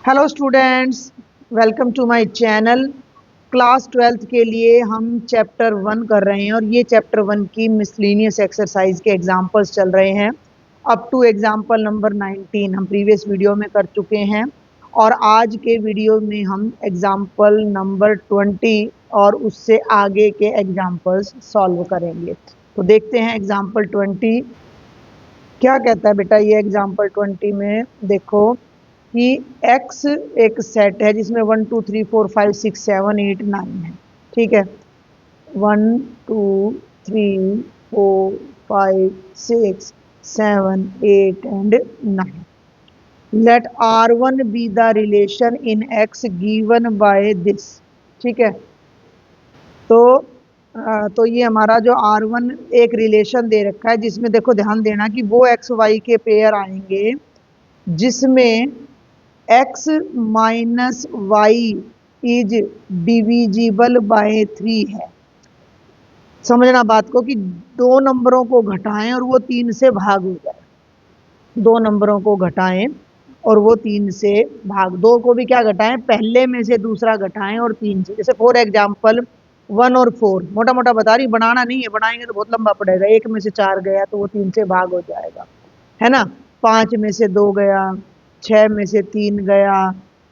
Hello students, welcome to my channel. Class 12th के लिए हम चैप्टर 1 कर रहे हैं और ये चैप्टर 1 की मिसलेनियस एक्सरसाइज के एग्जांपल्स चल रहे हैं अप टू एग्जांपल नंबर 19 हम प्रीवियस वीडियो में कर चुके हैं और आज के वीडियो में हम एग्जांपल नंबर 20 और उससे आगे के एग्जांपल्स सॉल्व करेंगे। तो देखते हैं एग्जांपल 20 क्या कहता है। बेटा ये एग्जांपल 20 में देखो कि x एक सेट है जिसमें 1 2 3 4 5 6 7 8 9 है। ठीक है, 1 2 3 4 5 6 7 8 and 9। Let R1 be the relation in x given by this. ठीक है, तो ये हमारा जो R1 एक रिलेशन दे रखा है जिसमें देखो ध्यान देना कि वो एक्स वाई के पेयर आएंगे जिसमें x minus Y is divisible by 3 है। समझना बात को कि दो नंबरों को घटाएं और वो 3 से भाग हो जाए। दो नंबरों को घटाएं और वो 3 से भाग, दो को भी क्या घटाएं, पहले में से दूसरा घटाएं और 3 से। जैसे फॉर एग्जाम्पल 1 और 4 मोटा मोटा बता रही, बनाना नहीं है, बनाएंगे तो बहुत लंबा पड़ेगा। 1 में से 4 गया तो वो 3 से भाग हो जाएगा, है ना। 5 में से 2 गया, 6 में से 3 गया,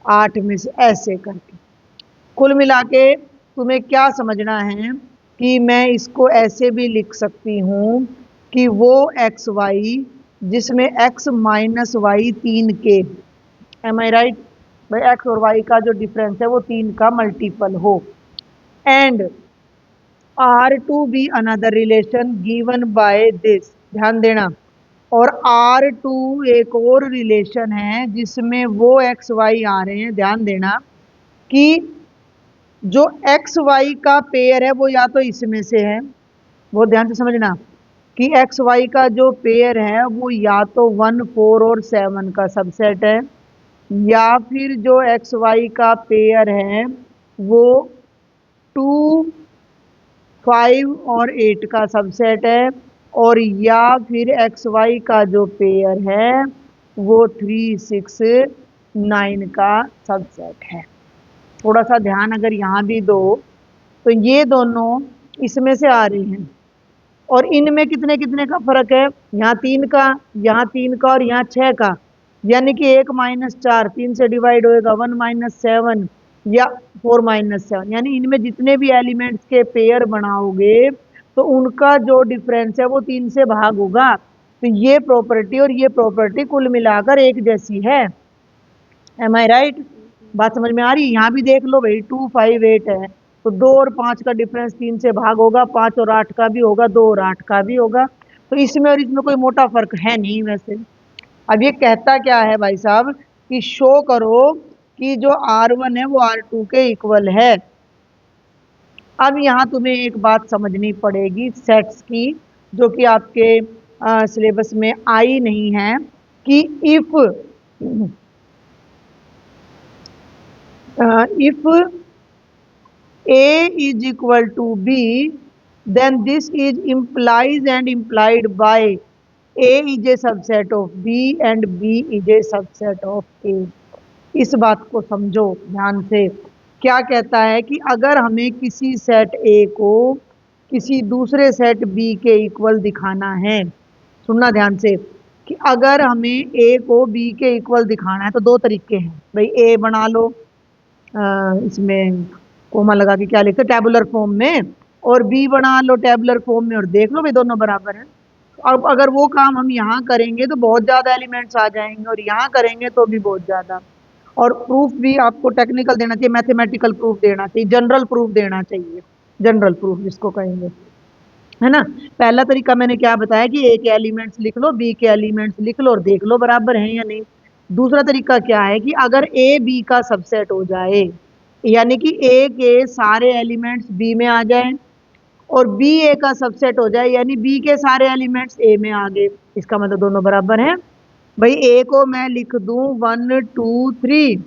8 में से, ऐसे करके। कुल मिला के तुम्हें क्या समझना है कि मैं इसको ऐसे भी लिख सकती हूँ कि वो एक्स वाई जिसमें x माइनस वाई 3 के, एम आई राइट भाई, x और y का जो डिफरेंस है वो 3 का मल्टीपल हो। And R2 be another relation given by this. ध्यान देना, और R2 एक और रिलेशन है जिसमें वो एक्स वाई आ रहे हैं। ध्यान देना कि जो एक्स वाई का पेयर है वो या तो इसमें से है, वो ध्यान से समझना कि एक्स वाई का जो पेयर है वो या तो 1 4 और 7 का सबसेट है, या फिर जो एक्स वाई का पेयर है वो 2 5 और 8 का सबसेट है, और या फिर एक्स वाई का जो पेयर है वो 3 6 9 का सबसेट है। थोड़ा सा ध्यान अगर यहाँ भी दो तो ये दोनों इसमें से आ रही हैं और इनमें कितने कितने का फर्क है, यहाँ 3 का, यहाँ 3 का और यहाँ 6 का। यानी कि 1 माइनस 4 3 से डिवाइड होएगा, 1 माइनस 7 या 4 माइनस 7। यानी इनमें जितने भी एलिमेंट्स के पेयर बनाओगे तो उनका जो डिफरेंस है वो 3 से भाग होगा। तो ये प्रॉपर्टी और ये प्रॉपर्टी कुल मिलाकर एक जैसी है। एम आई राइट? बात समझ में आ रही है? यहाँ भी देख लो भाई, 2 5 8 है तो 2 और 5 का डिफरेंस 3 से भाग होगा, 5 और 8 का भी होगा, 2 और 8 का भी होगा। तो इसमें और इसमें कोई मोटा फर्क है नहीं वैसे। अब ये कहता क्या है भाई साहब कि शो करो कि जो R1 है वो R2 के इक्वल है। अब यहाँ तुम्हें एक बात समझनी पड़ेगी सेट्स की, जो कि आपके सिलेबस में आई नहीं है, कि if A is equal to B, then this is implies and implied by A is a subset of B and B is a subset of A। इस बात को समझो ध्यान से। क्या कहता है कि अगर हमें किसी सेट A को किसी दूसरे सेट B के इक्वल दिखाना है, सुनना ध्यान से, कि अगर हमें A को B के इक्वल दिखाना है तो दो तरीके हैं भाई। A बना लो, इसमें कोमा लगा के क्या लिखते, टेबुलर फॉर्म में, और बी बना लो टेबुलर फॉर्म में, और देख लो भाई दोनों बराबर हैं। अब अगर वो काम हम यहाँ करेंगे तो बहुत ज़्यादा एलिमेंट्स आ जाएंगे और यहाँ करेंगे तो भी बहुत ज़्यादा। और प्रूफ भी आपको टेक्निकल देना चाहिए, मैथमेटिकल प्रूफ देना चाहिए, जनरल प्रूफ देना चाहिए, जनरल प्रूफ जिसको कहेंगे, है ना। पहला तरीका मैंने क्या बताया कि ए के एलिमेंट्स लिख लो, बी के एलिमेंट्स लिख लो और देख लो बराबर हैं या नहीं। दूसरा तरीका क्या है कि अगर ए बी का सबसेट हो जाए, यानी कि ए के सारे एलिमेंट्स बी में आ जाएं और बी ए का सबसेट हो जाए, यानी बी के सारे एलिमेंट्स ए में आ गए, इसका मतलब दोनों बराबर हैं। भाई ए को मैं लिख दूं 1 2 3,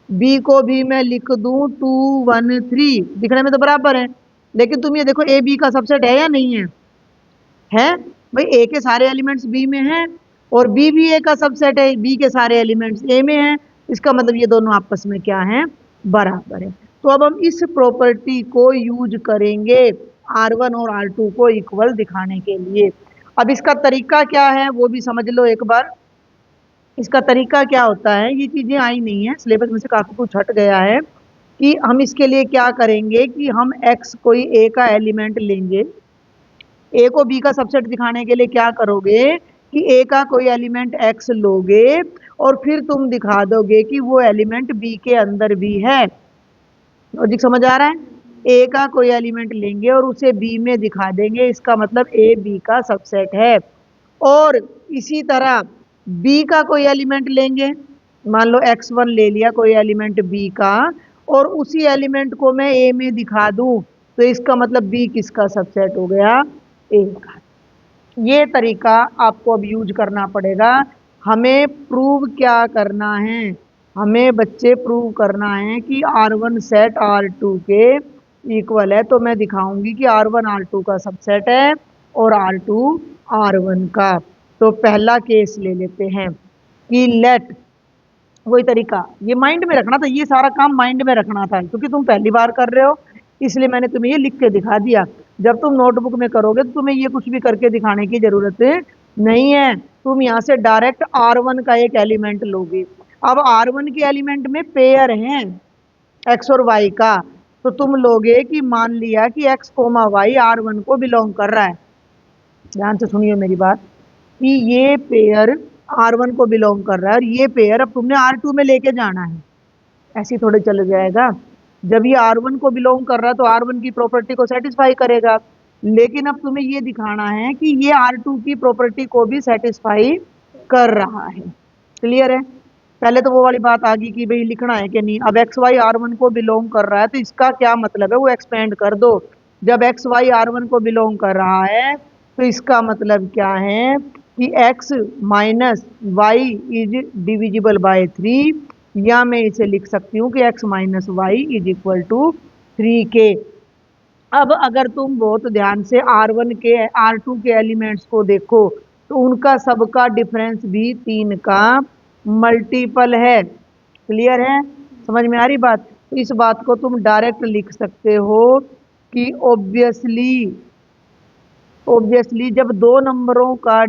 बी को भी मैं लिख दूं 2 1 3, दिखने में तो बराबर है। लेकिन तुम ये देखो ए बी का सबसेट है या नहीं है? है भाई, ए के सारे एलिमेंट्स बी में हैं और बी भी ए का सबसेट है, बी के सारे एलिमेंट्स ए में हैं। इसका मतलब ये दोनों आपस में क्या है, बराबर है। तो अब हम इस प्रॉपर्टी को यूज करेंगे R1 और R2 को इक्वल दिखाने के लिए। अब इसका तरीका क्या है वो भी समझ लो एक बार। इसका तरीका क्या होता है, ये चीजें आई नहीं है सिलेबस में से, काफी कुछ हट गया है। कि हम इसके लिए क्या करेंगे कि हम x कोई a का एलिमेंट लेंगे, a को b का सबसेट दिखाने के लिए क्या करोगे कि a का कोई एलिमेंट x लोगे और फिर तुम दिखा दोगे कि वो एलिमेंट b के अंदर भी है। लॉजिक समझ आ रहा है? a का कोई एलिमेंट लेंगे और उसे b में दिखा देंगे, इसका मतलब a b का सबसेट है। और इसी तरह b का कोई एलिमेंट लेंगे, मान लो x1 ले लिया कोई एलिमेंट b का, और उसी एलिमेंट को मैं a में दिखा दूं, तो इसका मतलब b किसका सबसेट हो गया, a का। ये तरीका आपको अब यूज करना पड़ेगा। हमें प्रूव क्या करना है, हमें बच्चे प्रूव करना है कि R1 सेट R2 के इक्वल है। तो मैं दिखाऊंगी कि R1 R2 का सबसेट है और R2 R1 का। तो पहला केस ले लेते हैं कि लेट, वही तरीका, ये माइंड में रखना था, ये सारा काम माइंड में रखना था क्योंकि तुम पहली बार कर रहे हो, इसलिए मैंने तुम्हें ये लिख के दिखा दिया। जब तुम नोटबुक में करोगे तो तुम्हें ये कुछ भी करके दिखाने की जरूरत नहीं है, तुम यहाँ से डायरेक्ट R1 का एक एलिमेंट लोगे। अब R1 के एलिमेंट में पेयर हैं x और y का, तो तुम लोगे कि मान लिया कि x कोमा वाई R1 को बिलोंग कर रहा है। ध्यान से सुनिए मेरी बात कि ये पेयर R1 को बिलोंग कर रहा है और ये पेयर अब तुमने R2 में लेके जाना है, ऐसे थोड़े चल जाएगा। जब ये R1 को बिलोंग कर रहा है तो R1 की प्रॉपर्टी को सेटिस्फाई करेगा, लेकिन अब तुम्हें ये दिखाना है कि ये R2 की प्रॉपर्टी को भी सेटिस्फाई कर रहा है। क्लियर है? पहले तो वो वाली बात आ गई कि भाई लिखना है कि नहीं। अब एक्स वाई R1 को बिलोंग कर रहा है तो इसका क्या मतलब है वो एक्सपेंड कर दो। जब एक्स वाई R1 को बिलोंग कर रहा है तो इसका मतलब क्या है कि x minus Y is divisible by 3, या मैं इसे लिख सकती हूँ कि x minus Y is equal to 3k। अब अगर तुम बहुत ध्यान से R1 के R2 के एलिमेंट्स को देखो तो उनका सबका डिफरेंस भी 3 का मल्टीपल है। क्लियर है? समझ में आ रही बात? तो इस बात को तुम डायरेक्ट लिख सकते हो कि ऑब्वियसली जब दो नंबरों का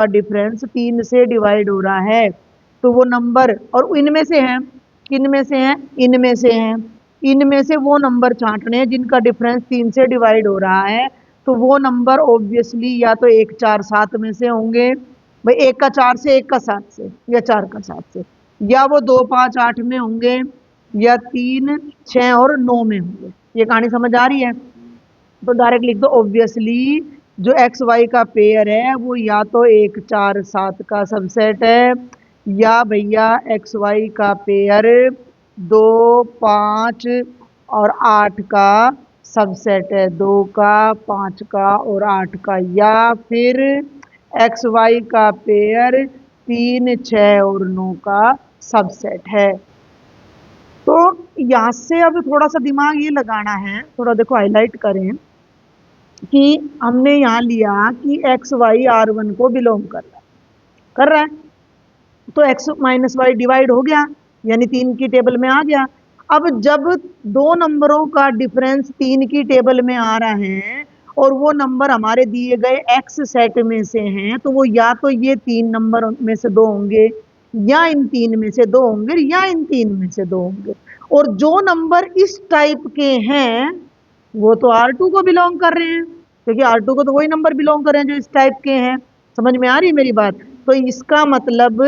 डिफरेंस 3 से डिवाइड हो रहा है तो वो नंबर, और इनमें से हैं, किनमें से हैं, इनमें से हैं, इनमें से वो नंबर छांटने हैं जिनका डिफरेंस 3 से डिवाइड हो रहा है, तो वो नंबर ऑब्वियसली या तो 1 4 7 में से होंगे, भाई 1 का 4 से, 1 का 7 से, या 4 का 7 से, या वो 2 5 8 में होंगे, या 3 6 और 9 में होंगे। ये कहानी समझ आ रही है? तो डायरेक्ट लिख दो ऑब्वियसली जो एक्स वाई का पेयर है वो या तो 1 4 7 का सबसेट है, या भैया एक्स वाई का पेयर 2 5 और 8 का सबसेट है, 2 का 5 का और 8 का, या फिर एक्स वाई का पेयर 3 6 और 9 का सबसेट है। तो यहाँ से अब थोड़ा सा दिमाग ये लगाना है, थोड़ा देखो हाईलाइट करें कि हमने यहाँ लिया कि एक्स वाई R1 को बिलोंग कर रहा है, तो x माइनस वाई डिवाइड हो गया, यानी 3 की टेबल में आ गया। अब जब दो नंबरों का डिफरेंस 3 की टेबल में आ रहा है और वो नंबर हमारे दिए गए x सेट में से हैं, तो वो या तो ये 3 नंबर में से 2 होंगे, या इन 3 में से 2 होंगे, या इन 3 में से 2 होंगे। और जो नंबर इस टाइप के हैं वो तो R2 को बिलोंग कर रहे हैं, क्योंकि R2 को तो वही नंबर बिलोंग कर रहे हैं जो इस टाइप के हैं। समझ में आ रही है मेरी बात? तो इसका मतलब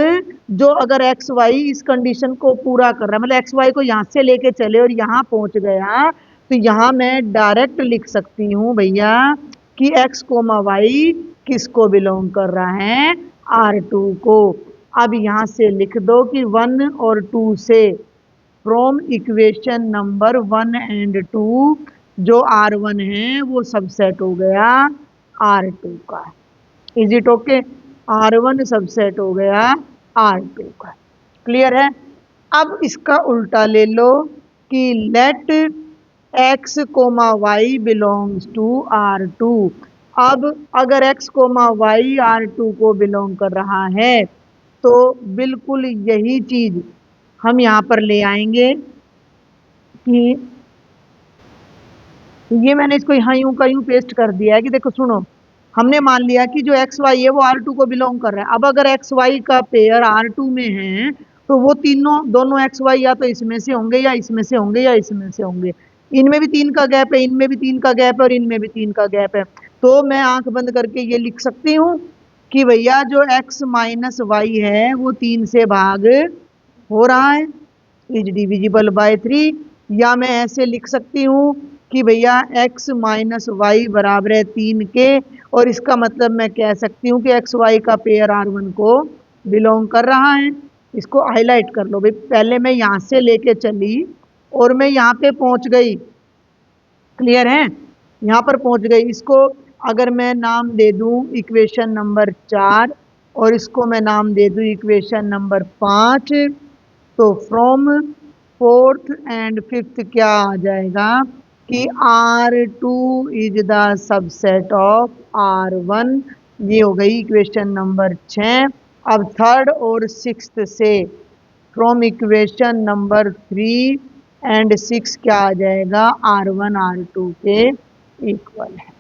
जो अगर एक्स वाई इस कंडीशन को पूरा कर रहा है, मतलब एक्स वाई को यहाँ से लेके चले और यहाँ पहुंच गया, तो यहाँ मैं डायरेक्ट लिख सकती हूँ भैया कि एक्स कोमा वाई किसको बिलोंग कर रहा है, R2 को। अब यहाँ से लिख दो कि 1 और 2 से, फ्रॉम इक्वेशन नंबर 1 एंड 2, जो R1 है वो सबसेट हो गया R2 का। Is it okay? R1 subset हो गया R2 का। क्लियर है? अब इसका उल्टा ले लो कि let x comma Y belongs to R2। अब अगर x कोमा वाई R2 को बिलोंग कर रहा है तो बिल्कुल यही चीज हम यहाँ पर ले आएंगे कि ये मैंने इसको यहाँ यूं का यूं पेस्ट कर दिया है कि देखो सुनो, हमने मान लिया कि जो एक्स वाई है वो R2 को बिलोंग कर रहा है। अब अगर एक्स वाई का पेयर R2 में है तो वो तीनों दोनों एक्स वाई या तो इसमें से होंगे या इसमें से होंगे या इसमें से होंगे। इनमें भी 3 का गैप है, इनमें भी 3 का गैप है और इनमें भी 3 का गैप है। तो मैं आंख बंद करके ये लिख सकती हूँ कि भैया जो x माइनस वाई है वो 3 से भाग हो रहा है, इज डिविजिबल बाय 3। या मैं ऐसे लिख सकती हूँ कि भैया x माइनस वाई बराबर है 3 के, और इसका मतलब मैं कह सकती हूँ कि एक्स वाई का पेयर R1 को बिलोंग कर रहा है। इसको हाईलाइट कर लो भाई, पहले मैं यहाँ से लेके चली और मैं यहाँ पे पहुंच गई, क्लियर है, यहाँ पर पहुंच गई। इसको अगर मैं नाम दे दूं इक्वेशन नंबर 4 और इसको मैं नाम दे दूं इक्वेशन नंबर 5, तो फ्रॉम फोर्थ एंड फिफ्थ क्या आ जाएगा कि R2 is the subset of R1। ये हो गई इक्वेशन नंबर 6। अब थर्ड और सिक्स्थ से फ्रॉम इक्वेशन नंबर 3 एंड 6 क्या आ जाएगा, R1 R2 के इक्वल है।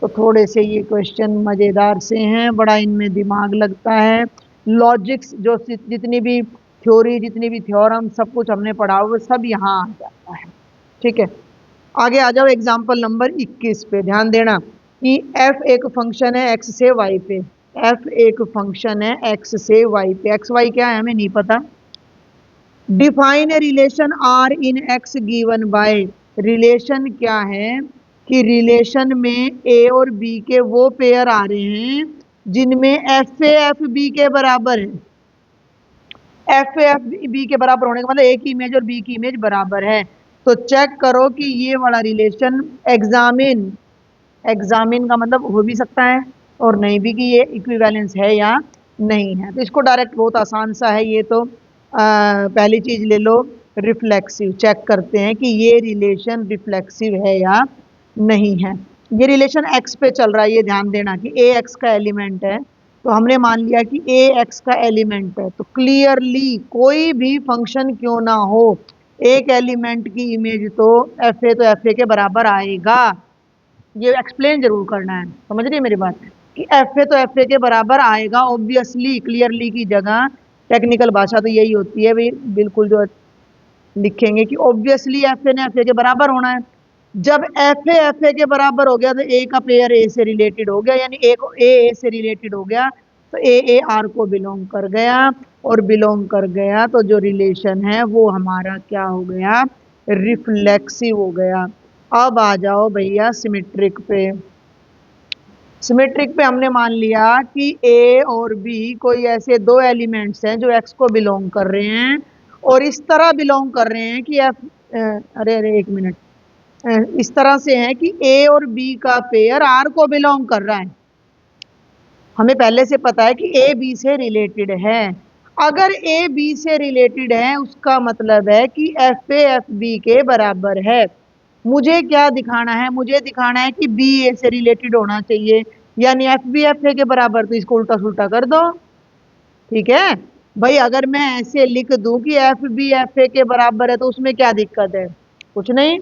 तो थोड़े से ये क्वेश्चन मज़ेदार से हैं, बड़ा इनमें दिमाग लगता है। लॉजिक्स जो जितनी भी थ्योरी, जितनी भी थ्योरम, सब कुछ हमने पढ़ा वो सब यहाँ आ जाता है। ठीक है, आगे आ जाओ एग्जाम्पल नंबर 21 पे ध्यान देना कि f एक फंक्शन है x से y पे। f एक फंक्शन है x से y पे, एक्स वाई क्या है हमें नहीं पता। Define a relation R in X given by, relation क्या है कि रिलेशन में ए और बी के वो पेयर आ रहे हैं जिनमें एफ ए एफ बी के बराबर है। एफ ए एफ बी के बराबर होने का मतलब ए की इमेज और बी की इमेज बराबर है। तो चेक करो कि ये वाला रिलेशन एग्जामिन, एग्जामिन का मतलब हो भी सकता है और नहीं भी कि ये इक्विवेलेंस है या नहीं है। तो इसको डायरेक्ट बहुत आसान सा है ये तो। पहली चीज ले लो रिफ्लेक्सिव, चेक करते हैं कि ये रिलेशन रिफ्लेक्सिव है या नहीं है। ये रिलेशन एक्स पे चल रहा है, ये ध्यान देना कि ए एक्स का एलिमेंट है। तो हमने मान लिया कि ए एक्स का एलिमेंट है, तो क्लियरली कोई भी फंक्शन क्यों ना हो, एक एलिमेंट की इमेज तो एफ ए के बराबर आएगा। ये एक्सप्लेन जरूर करना है, समझ रही है मेरी बात, कि एफ ए तो एफ ए के बराबर आएगा ऑब्वियसली। क्लियरली की जगह टेक्निकल भाषा तो यही होती है भाई, बिल्कुल जो लिखेंगे कि ऑब्वियसली एफ ए ने एफ ए के बराबर होना है। जब एफ ए के बराबर हो गया तो ए का पेयर ए से रिलेटेड हो गया, यानी ए को ए से रिलेटेड हो गया, तो ए आर को बिलोंग कर गया, और बिलोंग कर गया तो जो रिलेशन है वो हमारा क्या हो गया, रिफ्लेक्सिव हो गया। अब आ जाओ भैया सिमेट्रिक पे। सिमेट्रिक पे हमने मान लिया कि ए और बी कोई ऐसे दो एलिमेंट्स हैं जो एक्स को बिलोंग कर रहे हैं, और इस तरह बिलोंग कर रहे हैं कि एफ अरे अरे एक मिनट, इस तरह से है कि ए और बी का पेयर आर को बिलोंग कर रहा है। हमें पहले से पता है कि ए बी से रिलेटेड है। अगर ए बी से रिलेटेड है उसका मतलब है कि एफ ए एफ बी के बराबर है। मुझे क्या दिखाना है, मुझे दिखाना है कि बी ए से रिलेटेड होना चाहिए, यानी एफ बी एफ ए के बराबर। तो इसको उल्टा सुल्टा कर दो, ठीक है भाई। अगर मैं ऐसे लिख दूं कि एफ बी एफ ए के बराबर है तो उसमें क्या दिक्कत है, कुछ नहीं,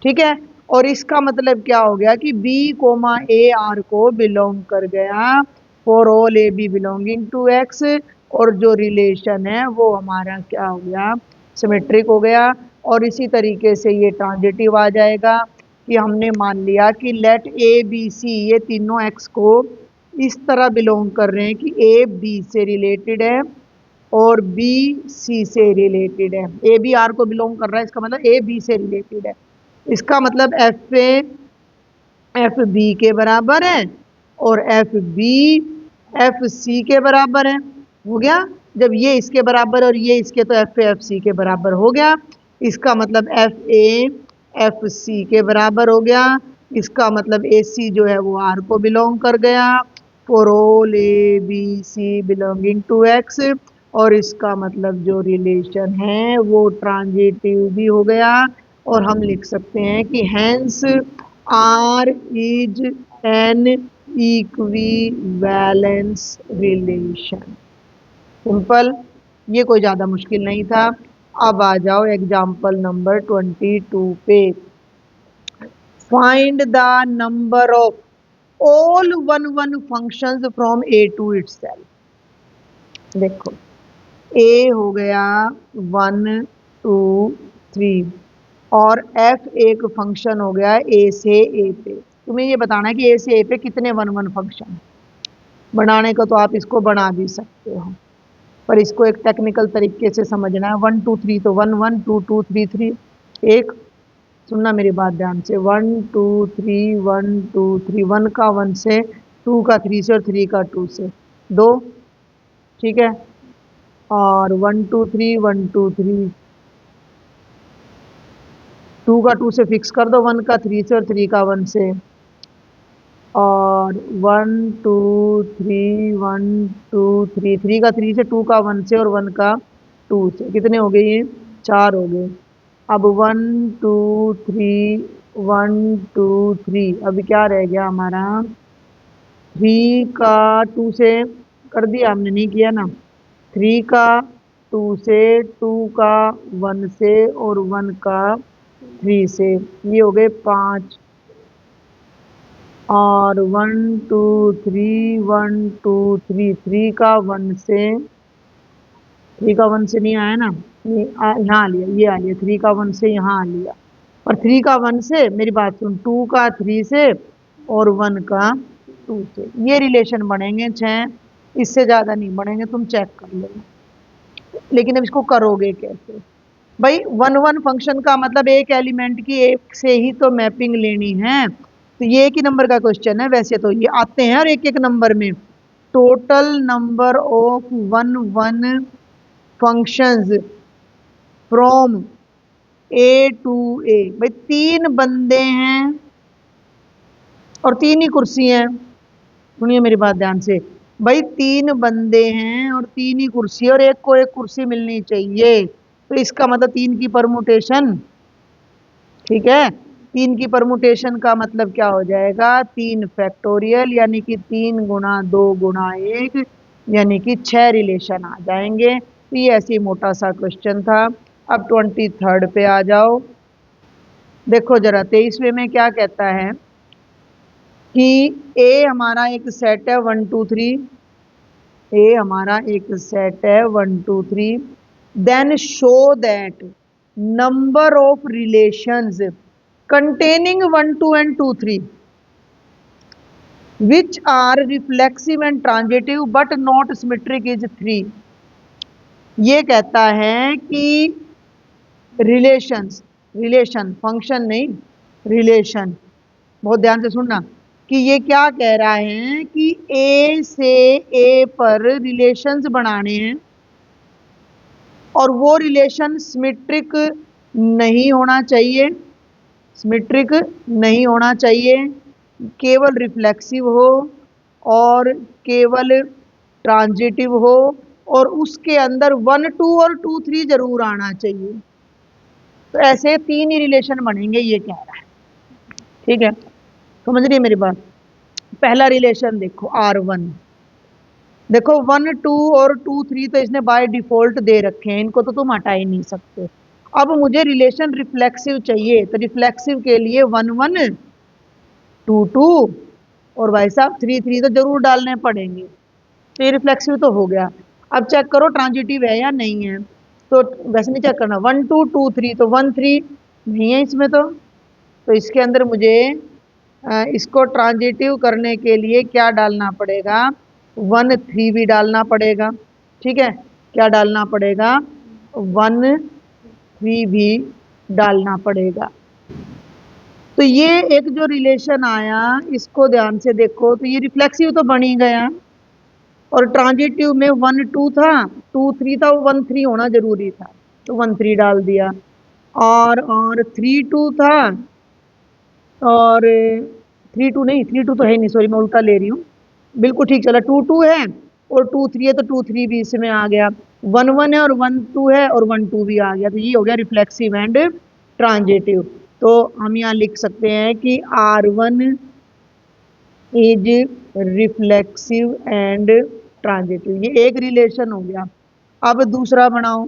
ठीक है। और इसका मतलब क्या हो गया कि बी कोमा ए आर को बिलोंग कर गया for all A B belonging to X, और जो रिलेशन है वो हमारा क्या हो गया, सिमेट्रिक हो गया। और इसी तरीके से ये ट्रांजिटिव आ जाएगा कि हमने मान लिया कि लेट ए बी सी, ये तीनों एक्स को इस तरह बिलोंग कर रहे हैं कि ए बी से रिलेटेड है और बी सी से रिलेटेड है। ए बी आर को बिलोंग कर रहा है, इसका मतलब ए बी से रिलेटेड है। इसका मतलब एफ ए एफ बी के बराबर है और एफ बी एफ सी के बराबर है। हो गया, जब ये इसके बराबर और ये इसके, तो एफ ए एफ सी के बराबर हो गया। इसका मतलब एफ ए एफ सी के बराबर हो गया। इसका मतलब ए सी जो है वो आर को बिलोंग कर गया for all A B C belonging to X, और इसका मतलब जो रिलेशन है वो ट्रांजिटिव भी हो गया। और हम लिख सकते हैं कि hence R is an equivalence relation. Simple, ये कोई ज़्यादा मुश्किल नहीं था। अब आ जाओ एग्जाम्पल नंबर 22 पे। Find the number of all one functions from A to itself. देखो ए हो गया 1 2 3 और एफ एक फंक्शन हो गया ए से ए पे। तुम्हें ये बताना है कि ए से ए पे कितने वन फंक्शन। बनाने को तो आप इसको बना भी सकते हो, पर इसको एक टेक्निकल तरीके से समझना है। 1 2 3 तो 1 1 2 2 3 3। एक, सुनना मेरी बात ध्यान से, 1 2 3 1 2 3, 1 का 1 से, 2 का 3 से और 3 का 2 से, दो, ठीक है। और 1 2 3 1 2 3, 2 का 2 से फिक्स कर दो, 1 का 3 से और 3 का 1 से। और 1 2 3 1 2 3, 3 का 3 से, 2 का 1 से और 1 का 2 से, कितने हो गए ये? 4 हो गए। अब 1 2 3 1 2 3, अब क्या रह गया हमारा? 3 का 2 से कर दिया हमने, नहीं किया ना। 3 का 2 से, 2 का 1 से और 1 का 3 से, ये हो गए 5। और 1 2 3 1 2 3, 3 का 1 से, 3 का 1 से नहीं आया ना, ये यहाँ आ लिया, ये आ लिया, 3 का 1 से यहाँ आ लिया। और 3 का 1 से, मेरी बात सुन, 2 का 3 से और 1 का 2 से, ये रिलेशन बनेंगे 6। इससे ज़्यादा नहीं बनेंगे, तुम चेक कर लेना। लेकिन अब इसको करोगे कैसे भाई? वन फंक्शन का मतलब एक एलिमेंट की एक से ही तो मैपिंग लेनी है। तो ये एक ही नंबर का क्वेश्चन है, वैसे तो ये आते हैं और एक एक नंबर में। Total number of one functions from A to A. भाई 3 बंदे हैं और 3 ही कुर्सी हैं। सुनिए मेरी बात ध्यान से भाई, 3 बंदे हैं और 3 ही कुर्सी, और एक को एक कुर्सी मिलनी चाहिए। तो इसका मतलब 3 की परमुटेशन, ठीक है। 3 की परमुटेशन का मतलब क्या हो जाएगा? 3 फैक्टोरियल, यानी कि 3 गुणा 2 गुणा 1, यानी कि 6 रिलेशन आ जाएंगे। तो ये ऐसे ही मोटा सा क्वेश्चन था। अब 23 पे आ जाओ। देखो जरा 23वें में क्या कहता है कि ए हमारा एक सेट है 1 2 3। ए हमारा एक सेट है 1 2 3। Then show that number of relations containing 1 2 and 2 3 which are reflexive and transitive but not symmetric is 3। ये कहता है कि रिलेशंस, रिलेशन फंक्शन नहीं, रिलेशन, बहुत ध्यान से सुनना, कि ये क्या कह रहा है कि ए से ए पर रिलेशंस बनाने हैं और वो रिलेशन सिमेट्रिक नहीं होना चाहिए, सिमेट्रिक नहीं होना चाहिए, केवल रिफ्लेक्सिव हो और केवल ट्रांजिटिव हो, और उसके अंदर 1 2 और 2 3 जरूर आना चाहिए। तो ऐसे 3 ही रिलेशन बनेंगे, ये कह रहा है, ठीक है। समझ रही है मेरी बात? पहला रिलेशन देखो R1, देखो 1 2 और 2 3 तो इसने बाय डिफॉल्ट दे रखे हैं, इनको तो तुम हटा ही नहीं सकते। अब मुझे रिलेशन रिफ्लेक्सिव चाहिए, तो रिफ्लेक्सिव के लिए 1 1 2 2 और भाई साहब 3 3 तो जरूर डालने पड़ेंगे। तो ये रिफ्लेक्सिव तो हो गया। अब चेक करो ट्रांजिटिव है या नहीं है। तो वैसे नहीं चेक करना, 1 2 2 3 तो 1 3 नहीं है इसमें। तो इसके अंदर मुझे इसको ट्रांजिटिव करने के लिए क्या डालना पड़ेगा? 1 3 भी डालना पड़ेगा, ठीक है। क्या डालना पड़ेगा? 1 3 भी डालना पड़ेगा। तो ये एक जो रिलेशन आया, इसको ध्यान से देखो, तो ये रिफ्लेक्सिव तो बन ही गया, और ट्रांजिटिव में 1 2 था, 2 3 था, 1 3 होना जरूरी था, तो 1 3 डाल दिया। और 3 2 था, और 3 2 नहीं, 3 2 तो है नहीं, सॉरी मैं उल्टा ले रही हूँ, बिल्कुल ठीक चला। 2 2 है और 2 3 है, तो 2 3 भी इसमें आ गया। 1 1 है और 1 2 है और 1 2 भी आ गया। तो ये हो गया रिफ्लेक्सिव एंड ट्रांजिटिव। तो हम यहाँ लिख सकते हैं कि R1 is reflexive and transitive. ये एक रिलेशन हो गया। अब दूसरा बनाओ।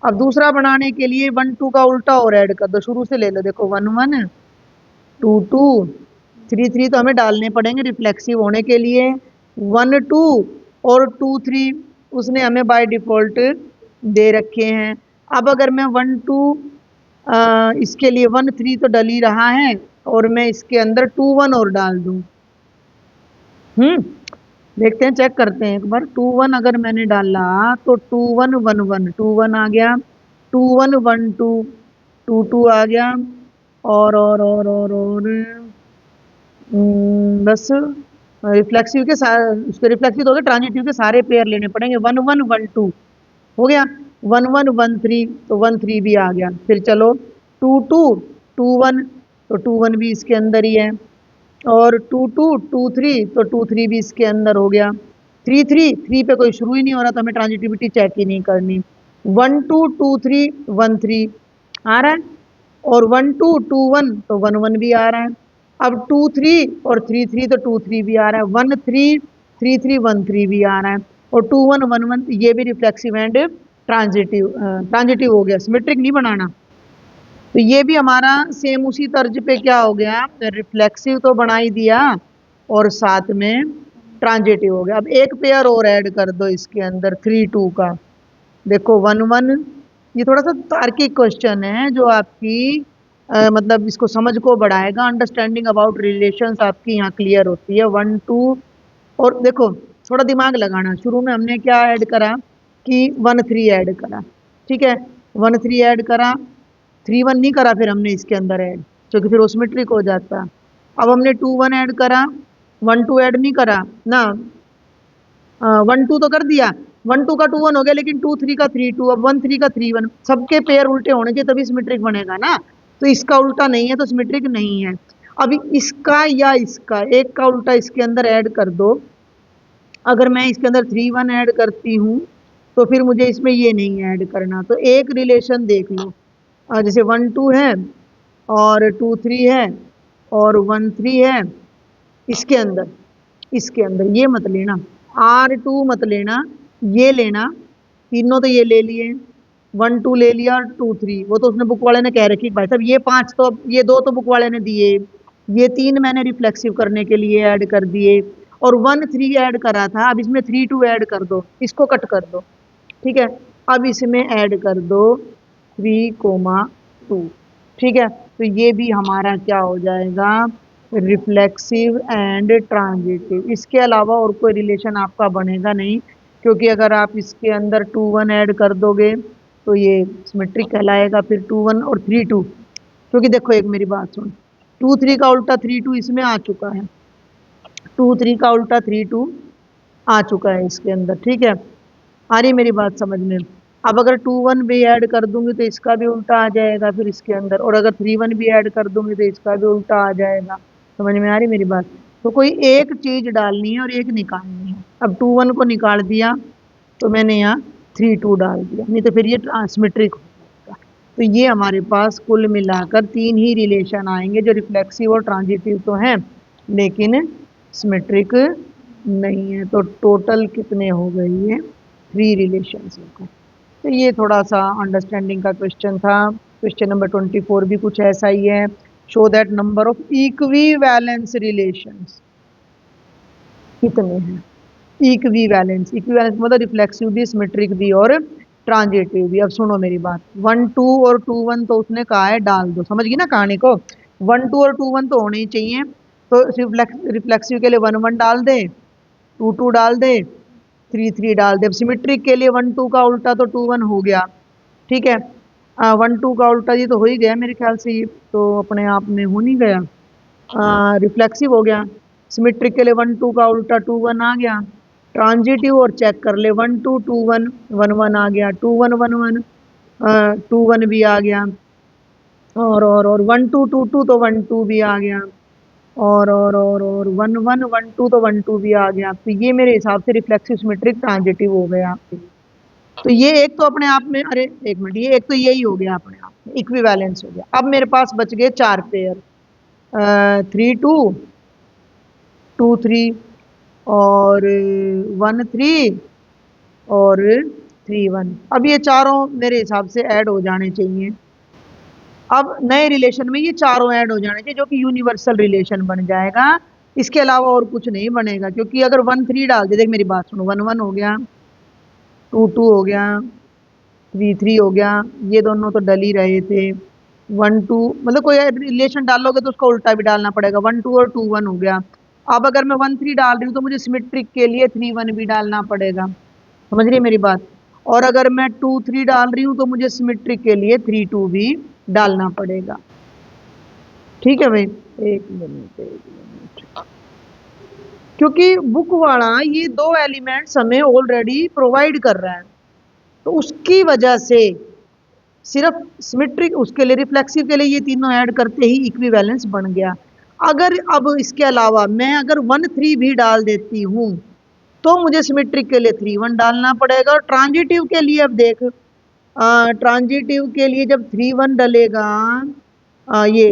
अब दूसरा बनाने के लिए 1 2 का उल्टा और ऐड कर दो, शुरू से ले लो। देखो 1 1 2 2 3 3 तो हमें डालने पड़ेंगे रिफ्लेक्सिव होने के लिए। 1 2 और 2 3 उसने हमें बाय डिफॉल्ट दे रखे हैं। अब अगर मैं 1 2 इसके लिए 1 3 तो डल ही रहा है, और मैं इसके अंदर 2 1 और डाल दूं। देखते हैं, चेक करते हैं एक बार। 2 1 अगर मैंने डाला तो 2 1 1 1 2 1 आ गया। 2 1 1 2 2 2 आ गया। और बस रिफ्लेक्सिव के उसके रिफ्लेक्सिव तो हो गए, ट्रांजिटिव के सारे पेयर लेने पड़ेंगे। 1 1 1 2 हो गया। 1 1 1 3 तो 1 3 भी आ गया। फिर चलो 2 2 2 1 तो 2 1 भी इसके अंदर ही है। और 2 2 2 3 तो 2 3 भी इसके अंदर हो गया। 3 3 3 पे कोई शुरू ही नहीं हो रहा, तो हमें ट्रांजिटिविटी चेक ही नहीं करनी। 1 2 2 3 1 3 आ रहा है, और 1 2 2 1 तो 1 1 भी आ रहा है। अब 2 3 और 3 3 तो 2 3 भी आ रहा है। 1 3 3 3 1 3 भी आ रहा है। और 2 1 1 1 ये भी रिफ्लेक्सिव एंड ट्रांजिटिव ट्रांजिटिव हो गया, सिमेट्रिक नहीं बनाना। तो ये भी हमारा सेम उसी तर्ज पे क्या हो गया, रिफ्लेक्सिव तो बना ही दिया और साथ में ट्रांजिटिव हो गया। अब एक पेयर और ऐड कर दो इसके अंदर 3 2 का। देखो 1 1 ये थोड़ा सा तार्किक क्वेश्चन है जो आपकी मतलब इसको समझ को बढ़ाएगा। अंडरस्टैंडिंग अबाउट रिलेशंस आपकी यहाँ क्लियर होती है। 1 2 और देखो थोड़ा दिमाग लगाना। शुरू में हमने क्या ऐड करा कि 1 3 ऐड करा, ठीक है। 1 3 ऐड करा, 3 1 नहीं करा फिर हमने इसके अंदर ऐड, क्योंकि फिर उसमें ट्रिक हो जाता। अब हमने 2 1 ऐड करा, 1 2 ऐड नहीं करा ना। 1 2 तो कर दिया, 1 2 का 2 1 हो गया, लेकिन 2 3 का 3 2। अब 1 3 का 3 1, सबके पेयर उल्टे होने चाहिए तभी सिमेट्रिक बनेगा ना। तो इसका उल्टा नहीं है तो सिमेट्रिक नहीं है। अभी इसका या इसका एक का उल्टा इसके अंदर ऐड कर दो। अगर मैं इसके अंदर 3 1 ऐड करती हूँ तो फिर मुझे इसमें ये नहीं ऐड करना। तो एक रिलेशन देख लो, जैसे 1 2 है और 2 3 है और 1 3 है। इसके अंदर ये मत लेना, R2 मत लेना, ये लेना। तीनों तो ये ले लिए, 1 2 ले लिया, 2 3 वो तो उसने बुक वाले ने कह रखी भाई साहब ये 5 तो, ये 2 तो बुक वाले ने दिए, ये 3 मैंने रिफ्लेक्सिव करने के लिए ऐड कर दिए, और 1 3 ऐड करा था। अब इसमें 3 2 ऐड कर दो, इसको कट कर दो, ठीक है। अब इसमें ऐड कर दो 3 2, ठीक है। तो ये भी हमारा क्या हो जाएगा, रिफ्लेक्सिव एंड ट्रांजिटिव। इसके अलावा और कोई रिलेशन आपका बनेगा नहीं, क्योंकि अगर आप इसके अंदर 2 1 ऐड कर दोगे तो ये सिमेट्रिक कहलाएगा। फिर 2 1 और 3 2, क्योंकि देखो एक मेरी बात सुन, 2 3 का उल्टा 3 2 इसमें आ चुका है, 2 3 का उल्टा 3 2 आ चुका है इसके अंदर, ठीक है। आ रही मेरी बात समझ में। अब अगर 2 1 भी ऐड कर दूंगी तो इसका भी उल्टा आ जाएगा फिर इसके अंदर, और अगर 3 1 भी ऐड कर दूंगी तो इसका भी उल्टा आ जाएगा। समझ में आ रही मेरी बात। तो कोई एक चीज डालनी है और एक निकालनी है। अब 2 1 को निकाल दिया तो मैंने यहाँ 3 2 डाल दिया, नहीं तो फिर ये ट्रांसमेट्रिक हो जाएगा। तो ये हमारे पास कुल मिलाकर 3 ही रिलेशन आएंगे जो रिफ्लेक्सिव और ट्रांजिटिव तो हैं लेकिन सिमेट्रिक नहीं है। तो टोटल कितने हो गए, ये 3 रिलेशंस हो गए। तो ये थोड़ा सा अंडरस्टैंडिंग का क्वेश्चन था। क्वेश्चन नंबर 24 भी कुछ ऐसा ही है। Show that number of equivalence relations कितने हैं। इक्विवेलेंस मतलब रिफ्लेक्सिव भी, सिमेट्रिक भी और ट्रांजिटिव भी। अब सुनो मेरी बात, 1 2 और 2 1 तो उसने कहा है डाल दो, समझ गई ना कहानी को। 1 2 और 2 1 तो होने ही चाहिए, तो रिफ्लेक्सिव के लिए 1 1 डाल दे, 2 2 डाल दे, 3 3 डाल दे। अब सिमेट्रिक के लिए 1 2 का उल्टा तो 2 1 हो गया, ठीक है। 1 2 का उल्टा ये तो हो ही गया मेरे ख्याल से, ये तो अपने आप में हो नहीं गया, रिफ्लेक्सिव हो गया। सिमेट्रिक के लिए 1 2 का उल्टा 2 1 आ गया। ट्रांजिटिव और चेक कर ले, 1 2 2 1 1 1 आ गया, 2 1 1 1 2 1 भी आ गया, और 1 2 2 2 तो 1 2 भी आ गया, और 1 1 1 2 तो 1 2 भी आ गया। तो ये मेरे हिसाब से रिफ्लेक्सिव, सिमेट्रिक, ट्रांजिटिव हो गया आपके। तो ये एक तो अपने आप में, अरे एक मिनट, ये एक तो यही हो गया अपने आप में, इक्विवेलेंस हो गया। अब मेरे पास बच गए 4 पेयर, 3 2 2 3 और 1 3 और 3 1। अब ये चारों मेरे हिसाब से ऐड हो जाने चाहिए। अब नए रिलेशन में ये चारों ऐड हो जाने चाहिए, जो कि यूनिवर्सल रिलेशन बन जाएगा। इसके अलावा और कुछ नहीं बनेगा, क्योंकि अगर 1 3 डाल दे, देख मेरी बात सुनो, 1 1 हो गया, 2 2 हो गया, 3 3 हो गया, ये दोनों तो डल ही रहे थे। 1 2 मतलब कोई रिलेशन डालोगे तो उसका उल्टा भी डालना पड़ेगा, 1 2 और 2 1 हो गया। अब अगर मैं 1 3 डाल रही हूँ तो मुझे सिमेट्रिक के लिए 3 1 भी डालना पड़ेगा, समझ रही है मेरी बात। और अगर मैं 2 3 डाल रही हूँ तो मुझे सिमेट्रिक के लिए 3 2 भी डालना पड़ेगा। ठीक है भाई, एक मिनट, क्योंकि बुक वाला ये दो एलिमेंट्स हमें ऑलरेडी प्रोवाइड कर रहा है, तो उसकी वजह से सिर्फ सिमेट्रिक उसके लिए, रिफ्लेक्सिव के लिए ये तीनों ऐड करते ही इक्विवेलेंस बन गया। अगर अब इसके अलावा मैं अगर 1 3 भी डाल देती हूँ तो मुझे सिमेट्रिक के लिए 3 1 डालना पड़ेगा। और ट्रांजिटिव के लिए अब देख, ट्रांजिटिव के लिए जब 3 1 डलेगा, ये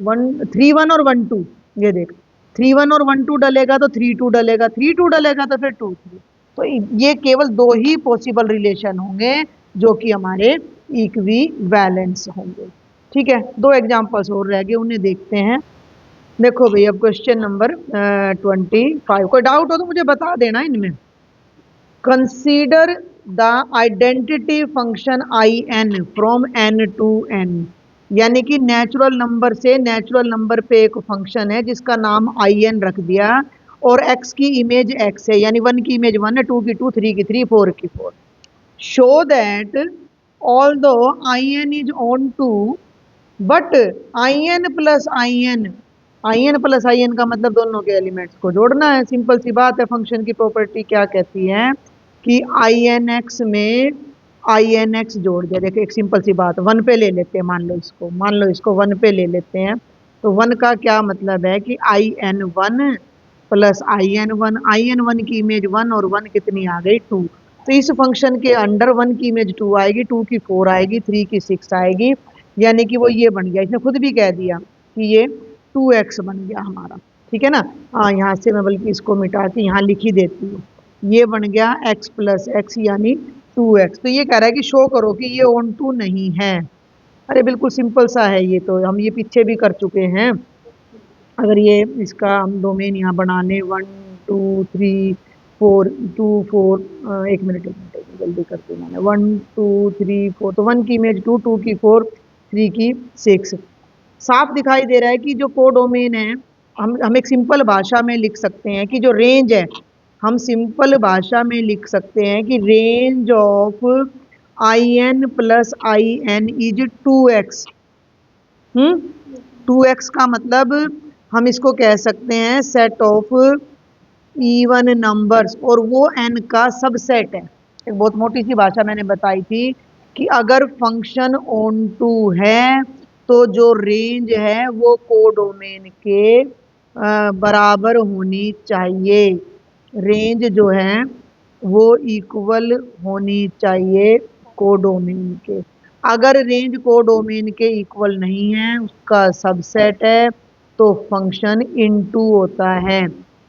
1 3 1 और 1 2, ये देख 3 1 और 1 2 डलेगा तो 3 2 डलेगा, 3 2 डलेगा तो फिर 2 3। तो ये केवल दो ही पॉसिबल रिलेशन होंगे जो कि हमारे इक्वी वैलेंस होंगे। ठीक है, दो एग्जांपल्स और रह गए, उन्हें देखते हैं। देखो भाई, अब क्वेश्चन नंबर 25, कोई डाउट हो तो मुझे बता देना इनमें। Consider the identity function I N from N to N, यानी कि नेचुरल नंबर से नेचुरल नंबर पे एक फंक्शन है जिसका नाम आई एन रख दिया, और एक्स की इमेज एक्स है, यानी 1 की इमेज 1 है, 2 की 2, 3 की 3, 4 की 4। Show that although I N is onto, but I N plus I N, I N plus I N का मतलब दोनों के एलिमेंट्स को जोड़ना है। सिंपल सी बात है। फंक्शन की प्रॉपर्टी क्या कहती है कि आई एन एक्स में आई एन एक्स जोड़ दिया। देखिए एक सिंपल सी बात, 1 पे ले लेते हैं, मान लो इसको 1 पे ले लेते हैं। तो 1 का क्या मतलब है कि I N 1 plus I N 1, I N 1 की इमेज 1 और 1 कितनी आ गई 2। तो इस फंक्शन के अंडर 1 की इमेज 2 आएगी, 2 की 4 आएगी, 3 की 6 आएगी, यानी कि वो ये बन गया। इसने खुद भी कह दिया कि ये 2x बन गया हमारा। ठीक है ना। हाँ, यहाँ से मैं बल्कि इसको मिटा के यहाँ लिख ही देती हूँ, ये बन गया x प्लस एक्स यानी 2x। तो ये कह रहा है कि शो करो कि ये ऑन टू नहीं है। अरे बिल्कुल सिंपल सा है, ये तो हम ये पीछे भी कर चुके हैं। अगर ये इसका हम डोमेन यहाँ बना लें 1 2 3 4 2 4, एक मिनट जल्दी करती हूँ मैंने, 1 2 3 4, तो 1 की इमेज 2, 2 की 4, 3 की 6। साफ दिखाई दे रहा है कि जो कोडोमेन है, हम एक सिंपल भाषा में लिख सकते हैं कि जो रेंज है, हम सिंपल भाषा में लिख सकते हैं कि range of I N plus I N is 2x। 2x का मतलब हम इसको कह सकते हैं सेट ऑफ इवन नंबर्स, और वो n का सबसेट है। एक बहुत मोटी सी भाषा मैंने बताई थी कि अगर फंक्शन ऑन टू है तो जो रेंज है वो कोडोमेन के बराबर होनी चाहिए। रेंज जो है वो इक्वल होनी चाहिए कोडोमेन के। अगर रेंज कोडोमेन के इक्वल नहीं है, उसका सबसेट है, तो फंक्शन इनटू होता है।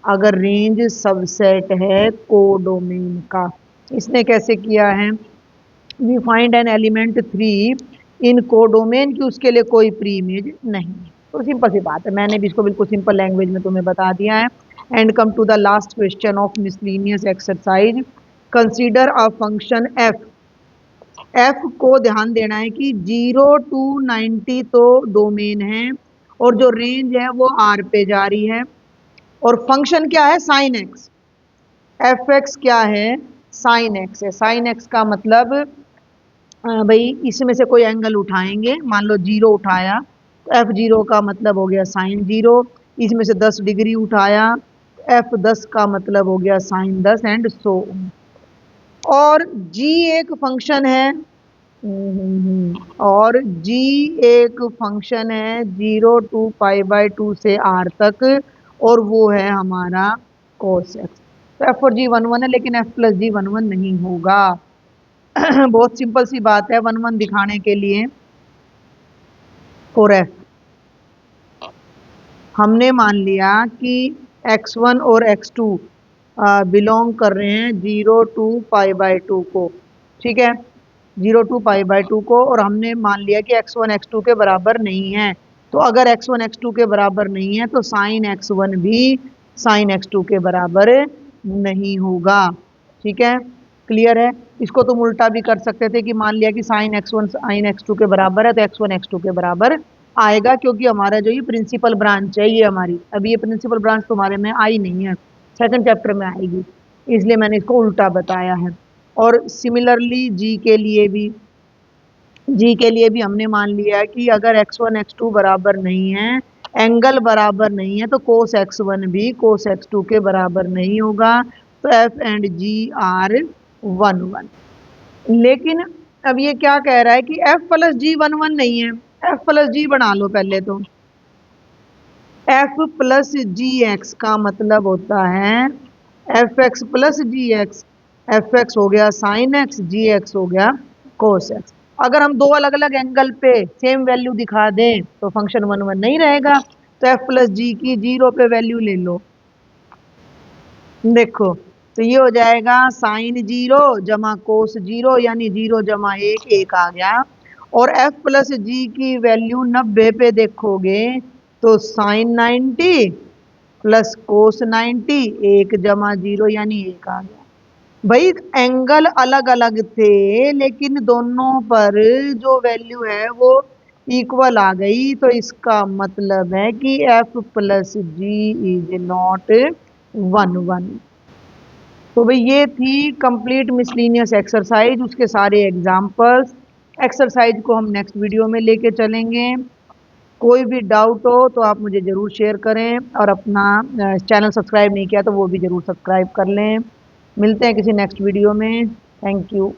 अगर रेंज सबसेट है कोडोमेन का। इसने कैसे किया है, we find an element 3 in codomain की उसके लिए कोई प्री इमेज नहीं है। तो सिंपल सी बात है, मैंने भी इसको बिल्कुल सिंपल लैंग्वेज में तुम्हें बता दिया है। And come to the last question of miscellaneous exercise. Consider a function F. F को ध्यान देना है कि 0 to 90 तो डोमेन है, और जो रेंज है वो आर पे जा रही है, और फंक्शन क्या है साइन एक्स। एफ एक्स क्या है, साइन एक्स है। साइन एक्स का मतलब भाई इसमें से कोई एंगल उठाएंगे, मान लो 0 उठाया तो एफ 0 का मतलब हो गया साइन 0। इसमें से 10 डिग्री उठाया, एफ 10 का मतलब हो गया साइन 10, एंड सो। और जी एक फंक्शन है, और जी एक फंक्शन है 0 to π/2 से आर तक, और वो है हमारा cos x। तो एफ और जी 1 1 है, लेकिन एफ प्लस जी 1 1 नहीं होगा। बहुत सिंपल सी बात है 1 1 दिखाने के लिए। फॉर एफ हमने मान लिया कि x1 और x2 बिलोंग कर रहे हैं 0 टू π/2 को, ठीक है, 0 टू π/2 को, और हमने मान लिया कि x1 x2 के बराबर नहीं है। तो अगर x1 x2 के बराबर नहीं है तो साइन x1 भी साइन x2 के बराबर नहीं होगा, ठीक है, क्लियर है। इसको तुम उल्टा भी कर सकते थे कि मान लिया कि साइन x1 साइन x2 के बराबर है तो x1 x2 के बराबर आएगा, क्योंकि हमारा जो ये प्रिंसिपल ब्रांच है, ये हमारी अभी ये प्रिंसिपल ब्रांच तुम्हारे में आई नहीं है, सेकंड चैप्टर में आएगी, इसलिए मैंने इसको उल्टा बताया है। और सिमिलरली जी के लिए भी हमने मान लिया कि अगर x1 x2 बराबर नहीं है, एंगल बराबर नहीं है, तो कोस x1 भी कोस x2 के बराबर नहीं होगा। तो f एंड g आर 1 1। लेकिन अब ये क्या कह रहा है कि f प्लस जी 1 1 नहीं है, f प्लस जी बना लो पहले तो। f प्लस जी एक्स का मतलब होता है एफ एक्स प्लस जी एक्स, एफ एक्स हो गया साइन एक्स, जी एक्स हो गया कोस एक्स। अगर हम दो अलग अलग एंगल पे सेम वैल्यू दिखा दें तो फंक्शन 1 1 नहीं रहेगा। तो एफ प्लस जी की 0 पे वैल्यू ले लो, देखो तो ये हो जाएगा साइन 0 जमा कोस 0, यानी 0 जमा 1 1 आ गया। और f प्लस जी की वैल्यू 90 पे देखोगे तो साइन 90 प्लस कोस 90, 1 जमा 0 यानी 1 आ गया। भाई एंगल अलग अलग थे लेकिन दोनों पर जो वैल्यू है वो इक्वल आ गई, तो इसका मतलब है कि f प्लस जी इज नॉट 1 1। तो भाई ये थी कंप्लीट मिसलिनियस एक्सरसाइज, उसके सारे एग्जाम्पल्स। एक्सरसाइज को हम नेक्स्ट वीडियो में लेके चलेंगे। कोई भी डाउट हो तो आप मुझे ज़रूर शेयर करें, और अपना चैनल सब्सक्राइब नहीं किया तो वो भी ज़रूर सब्सक्राइब कर लें। मिलते हैं किसी नेक्स्ट वीडियो में। Thank you.